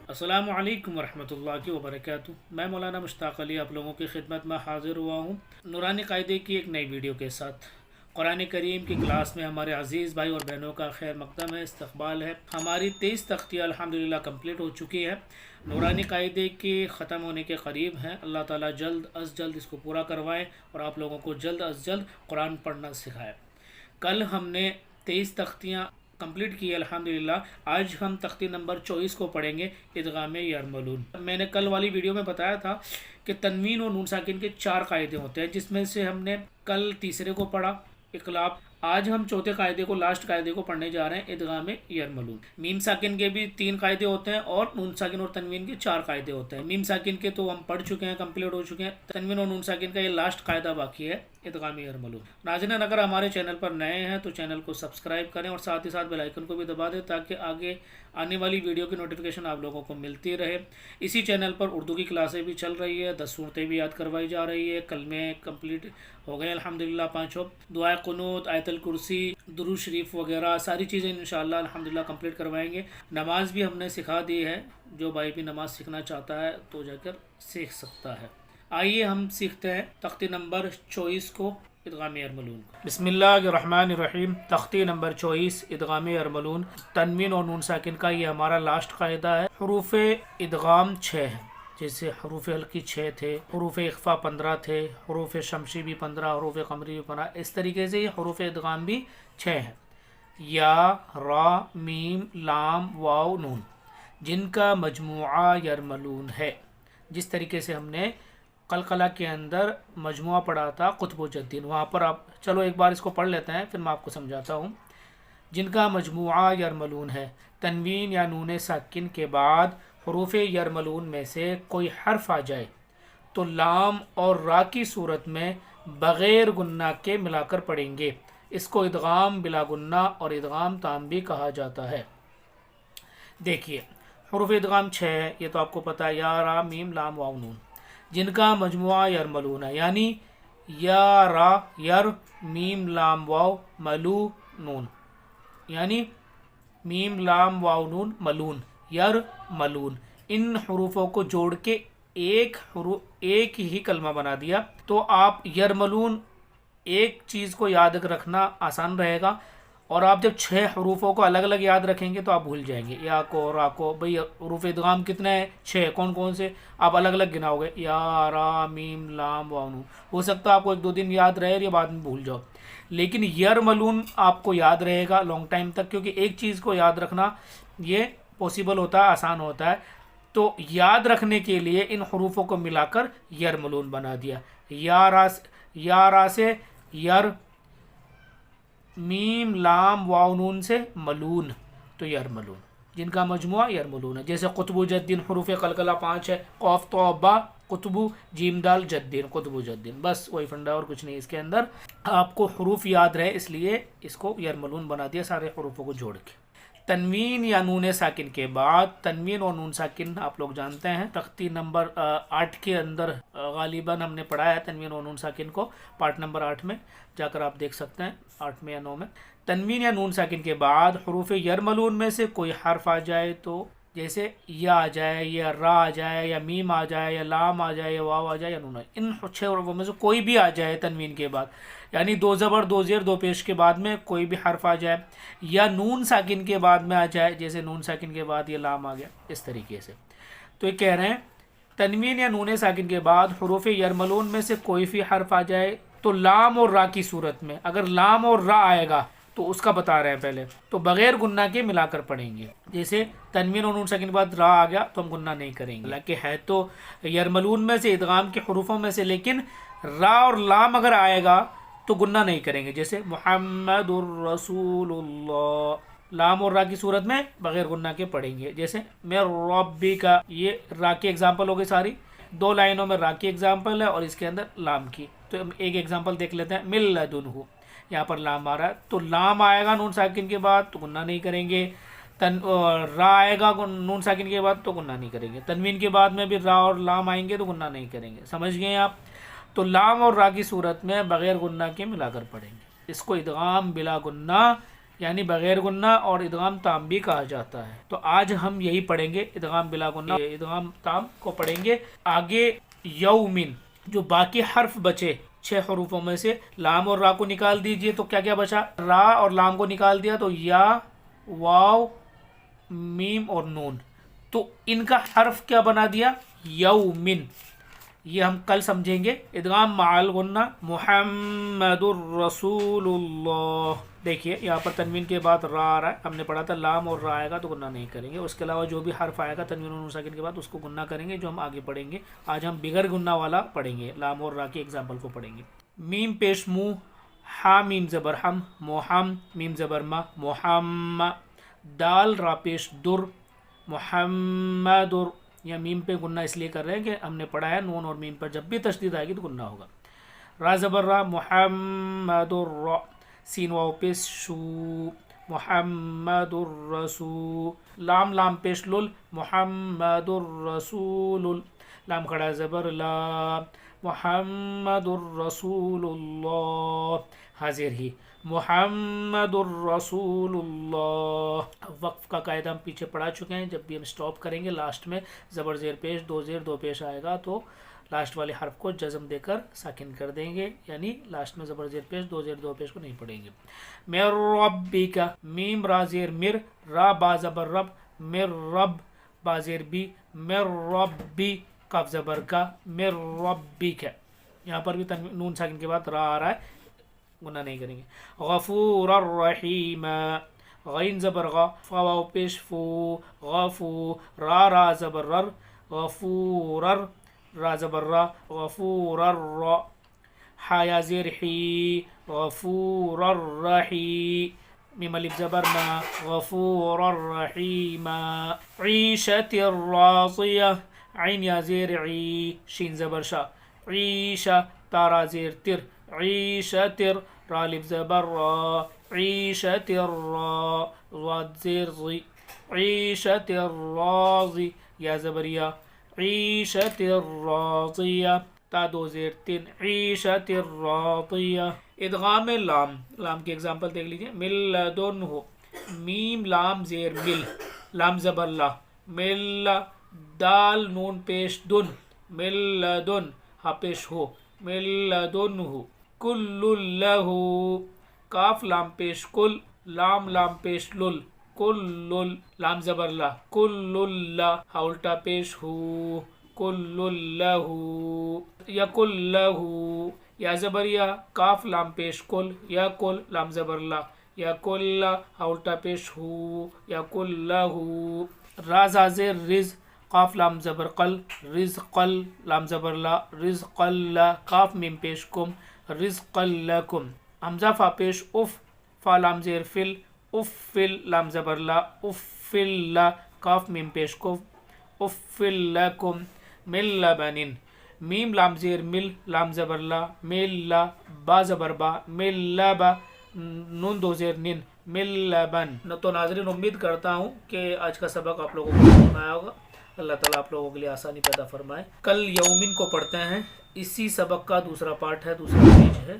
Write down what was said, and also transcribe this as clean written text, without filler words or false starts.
السلام علیکم ورحمۃ اللہ وبرکاتہ۔ میں مولانا مشتاق علی آپ لوگوں کی خدمت میں حاضر ہوا ہوں نورانی قاعدے کی ایک نئی ویڈیو کے ساتھ۔ قرآن کریم کی کلاس میں ہمارے عزیز بھائی اور بہنوں کا خیر مقدم ہے، استقبال ہے۔ ہماری 23 تختیاں الحمدللہ کمپلیٹ ہو چکی ہے، نورانی قاعدے کے ختم ہونے کے قریب ہیں۔ اللہ تعالیٰ جلد از جلد اس کو پورا کروائے اور آپ لوگوں کو جلد از جلد قرآن پڑھنا سکھائے۔ کل ہم نے 23 تختیاں کمپلیٹ کی الحمدللہ۔ آج ہم تختی نمبر 24 کو پڑھیں گے، ادغام یرملون۔ میں نے کل والی ویڈیو میں بتایا تھا کہ تنوین اور نون ساکن کے 4 قاعدے ہوتے ہیں، جس میں سے ہم نے کل تیسرے کو پڑھا، اقلاب۔ آج ہم چوتھے قاعدے کو، لاسٹ قاعدے کو پڑھنے جا رہے ہیں، ادغام یرملون۔ میم ساکن کے بھی 3 قاعدے ہوتے ہیں اور نون ساکن اور تنوین کے 4 قاعدے ہوتے ہیں۔ میم ساکن کے تو ہم پڑھ چکے ہیں، کمپلیٹ ہو چکے ہیں۔ تنوین اور نون ساکن کا یہ لاسٹ قاعدہ باقی ہے، ادغام یرملون۔ ناظرین، اگر ہمارے چینل پر نئے ہیں تو چینل کو سبسکرائب کریں اور ساتھ ہی ساتھ بیل آئیکن کو بھی دبا دیں تاکہ آگے آنے والی ویڈیو کی نوٹیفیکیشن آپ لوگوں کو ملتی رہے۔ اسی چینل پر اردو کی کلاسیں بھی چل رہی ہے، 10 صورتیں بھی یاد کروائی جا رہی ہے، کلمے کمپلیٹ ہو گئے الحمدللہ 5۔ دعائے قنوت، آیت الکرسی، درود شریف وغیرہ ساری چیزیں انشاءاللہ الحمدللہ کمپلیٹ کروائیں گے۔ نماز بھی ہم نے سکھا دی ہے، جو بھائی بھی نماز سیکھنا چاہتا ہے تو جا کر سیکھ سکتا ہے۔ آئیے ہم سیکھتے ہیں تختی نمبر 24 کو، ادغام یرملون۔ بسم اللہ الرحمن الرحیم۔ تختی نمبر 24، ادغام یرملون۔ تنوین اور نون ساکن کا یہ ہمارا لاسٹ قاعدہ ہے۔ حروف ادغام 6 ہیں، جیسے حروف حلقی 6 تھے، حروف اخفا 15 تھے، حروف شمشی بھی 15، حروف قمری بھی 15۔ اس طریقے سے یہ حروف ادغام بھی 6 ہیں، یا، را، میم، لام، واو، نون، جن کا مجموعہ یرملون ہے۔ جس طریقے سے ہم نے قلقلہ کے اندر مجموعہ پڑھا تھا قطب و جدین، وہاں پر آپ چلو ایک بار اس کو پڑھ لیتے ہیں، پھر میں آپ کو سمجھاتا ہوں۔ جن کا مجموعہ یرملون ہے، تنوین یا نون ساکن کے بعد حروف یرملون میں سے کوئی حرف آ جائے تو لام اور را کی صورت میں بغیر گنہ کے ملا کر پڑھیں گے۔ اس کو ادغام بلا گنہ اور ادغام تام بھی کہا جاتا ہے۔ دیکھیے، حروف ادغام 6 ہے، یہ تو آپ کو پتہ ہے، یا، را، میم، لام، واو، نون، جن کا مجموعہ یرملون ہے، یعنی یا، را، یر، میم، لام، واو، ملو، نون، یعنی میم، لام، واو، نون، ملون، یر، ملون۔ ان حروفوں کو جوڑ کے ایک ہی کلمہ بنا دیا تو آپ یرملون ایک چیز کو یاد رکھنا آسان رہے گا، اور آپ جب 6 حروفوں کو الگ الگ یاد رکھیں گے تو آپ بھول جائیں گے۔ یا کو، را کو، بھئی حروف ادغام کتنے ہیں؟ 6۔ کون کون سے؟ آپ الگ الگ گناؤ گے، یا، را، میم، لام، واو، نون۔ ہو سکتا ہے آپ کو 1-2 دن یاد رہے یا بعد میں بھول جاؤ، لیکن یرملون آپ کو یاد رہے گا لانگ ٹائم تک، کیونکہ ایک چیز کو یاد رکھنا یہ پاسبل ہوتا ہے، آسان ہوتا ہے۔ تو یاد رکھنے کے لیے ان حروفوں کو ملا کر یرملون بنا دیا۔ یا، را سے یر، میم، لام، واو، نون سے ملون، تو یرملون، جن کا مجموعہ یرملون ہے۔ جیسے قطب و جدین، حروف قلقلہ 5 ہے، قاف، تو، با، قطب، جیم، دال، جدین، قطب و جدین، بس وہی فنڈا اور کچھ نہیں اس کے اندر۔ آپ کو حروف یاد رہے اس لیے اس کو یرملون بنا دیا، سارے حروفوں کو جوڑ کے۔ تنوین یا نون ساکن کے بعد، تنوین اور نون ساکن آپ لوگ جانتے ہیں، تختی نمبر 8 کے اندر غالباً ہم نے پڑھا ہے تنوین اور نون ساکن کو، پارٹ نمبر 8 میں جا کر آپ دیکھ سکتے ہیں، 8 میں یا 9 میں۔ تنوین یا نون ساکن کے بعد حروف یرملون میں سے کوئی حرف آ جائے تو، جیسے یا آ جائے، یا را آ جائے، یا میم آ جائے، یا لام آ جائے، یا واو آ جائے، یا نون آ جائے، ان 6 حروفوں میں سے کوئی بھی آ جائے تنوین کے بعد، یعنی 2 زبر 2 زیر 2 پیش کے بعد میں کوئی بھی حرف آ جائے، یا نون ساکن کے بعد میں آ جائے، جیسے نون ساکن کے بعد یہ لام آ گیا، اس طریقے سے۔ تو یہ کہہ رہے ہیں تنوین یا نون ساکن کے بعد حروف یرملون میں سے کوئی بھی حرف آ جائے تو لام اور را کی صورت میں، اگر لام اور را آئے گا تو اس کا بتا رہے ہیں پہلے، تو بغیر گنہ کے ملا کر پڑھیں گے۔ جیسے تنوین اور نون ساکن کے بعد را آ گیا تو ہم گنہ نہیں کریں گے، حالانکہ ہے تو یرملون میں سے، ادغام کے حروفوں میں سے، لیکن را اور لام اگر آئے گا تو گنہ نہیں کریں گے۔ جیسے محمد الرسول اللہ، لام اور را کی صورت میں بغیر گنہ کے پڑھیں گے۔ جیسے میں ربی کا، یہ را کی ایگزامپل ہو گئی ساری، 2 لائنوں میں را کی ایگزامپل ہے اور اس کے اندر لام کی۔ تو ہم ایک ایگزامپل دیکھ لیتے ہیں، من لدنہ، یہاں پر لام آ رہا ہے تو لام آئے گا نون ساکن کے بعد تو گنہ نہیں کریں گے، را آئے گا نون ساکن کے بعد تو گنہ نہیں کریں گے، تنوین کے بعد میں بھی را اور لام آئیں گے تو گنہ نہیں کریں گے۔ سمجھ گئے آپ؟ تو لام اور را کی صورت میں بغیر گنہ کے ملا کر پڑھیں گے، اس کو ادغام بلا گنہ یعنی بغیر گنہ اور ادغام تام بھی کہا جاتا ہے۔ تو آج ہم یہی پڑھیں گے، ادغام بلا گنہ ادغام تام کو پڑھیں گے۔ آگے یومن، جو باقی حرف بچے 6 حروفوں میں سے لام اور را کو نکال دیجئے، تو کیا کیا بچا؟ را اور لام کو نکال دیا تو یا، واو، میم اور نون، تو ان کا حرف کیا بنا دیا؟ یومن۔ یہ ہم کل سمجھیں گے۔ ادغام مع الغنہ، محمد الرسول اللہ۔ دیکھیے یہاں پر تنوین کے بعد را آ رہا ہے، ہم نے پڑھا تھا لام اور را آئے گا تو گنہ نہیں کریں گے، اس کے علاوہ جو بھی حرف آئے گا تنوین اور نون ساکن کے بعد اس کو گنہ کریں گے، جو ہم آگے پڑھیں گے۔ آج ہم بغیر گنہ والا پڑھیں گے، لام اور را کی ایگزامپل کو پڑھیں گے۔ میم پیش منہ، ہا میم زبر ہم، محم، میم زبر ما، محم، دال را پیش در، محمد، یا میم پہ گنہ اس لیے کر رہے ہیں کہ ہم نے پڑھا ہے نون اور میم پر جب بھی تشدید آئے گی تو گنہ ہوگا۔ را زبر را، محمد الرا، سین واو پیش شو، محمد الرسول، لام لام پیش لل، محمد الرسول، لام کھڑا زبر لا، محمد الرسول اللہ، حاضر ہی، محمد الرسول اللہ۔ وقف کا قاعدہ ہم پیچھے پڑھا چکے ہیں، جب بھی ہم سٹاپ کریں گے لاسٹ میں زبر زیر پیش، دو زیر دو پیش آئے گا تو لاسٹ والے حرف کو جزم دے کر ساکن کر دیں گے، یعنی لاسٹ میں زبر زیر پیش، دو زیر دو پیش کو نہیں پڑھیں گے۔ مر ربک، میم را زیر مر، را با زبر رب، مر رب، با زیر بی، مر ربی، کاف زبر کا، مر ربک۔ یہاں پر بھی نون ساکن کے بعد را آ رہا ہے، گناہ نہیں کریں گے۔ غفور الرحیم، غین زبر غا، فا واو پیش فو، غفو، را را زبر رر، غفور ر، را زبر را، غفور الرا، حا یا زیر حی، غفور الرحی، میم الف زبر نا، غفور الرحیم۔ عیشت الراضیہ، عین یا زیر عی، شین زبر شا، عیشہ، تارا زیر تر، عیشت، را الف زبر را، عیشت الرا، ضاد زیر ضی، عیشت الراضی، یا زبریا، عیشت الراضیہ، تا دو زیر تین، عیشت الراضیہ۔ ادغام لام، لام کی ایگزامپل دیکھ لیجئے۔ مل لدن ہو، میم لام زیر مل، لام زبر لا، مل، دال نون پیش دن، مل لدن، ہا پیش ہو، مل لدن ہو، کل لہو، کاف لام پیش کل، لام لام پیش لل، کل، لام زبر لا، کل لا، ہا الٹا پیش ہو، کل لہو، یا کل لہو، یا زبر یا، کاف لام پیش کل، یا کل، لام زبر لا، یا کل، ہا الٹا پیش ہو، یا کل لہو۔ را زیر رز، قاف لام زبر قل، رزقل، لام زبر لا، رزقل، کاف میم پیش کم، رزقل لکم۔ حمزہ فا پیش اف، فا لام زیر فل، افل، لام زبر لا، افل لا، کاف میم پیش کف، افل لکم۔ مل لبن، میم لام زیر مل، لام زبر لا، مل لا، با زبر با، مل لبا، نون دو زیر نن، مل لبن۔ تو ناظرین امید کرتا ہوں کہ آج کا سبق آپ لوگوں کو پسند آیا ہوگا۔ اللہ تعالیٰ آپ لوگوں کے لیے آسانی پیدا فرمائے۔ کل یومن کو پڑھتے ہیں، اسی سبق کا دوسرا پارٹ ہے، دوسرا پیج ہے۔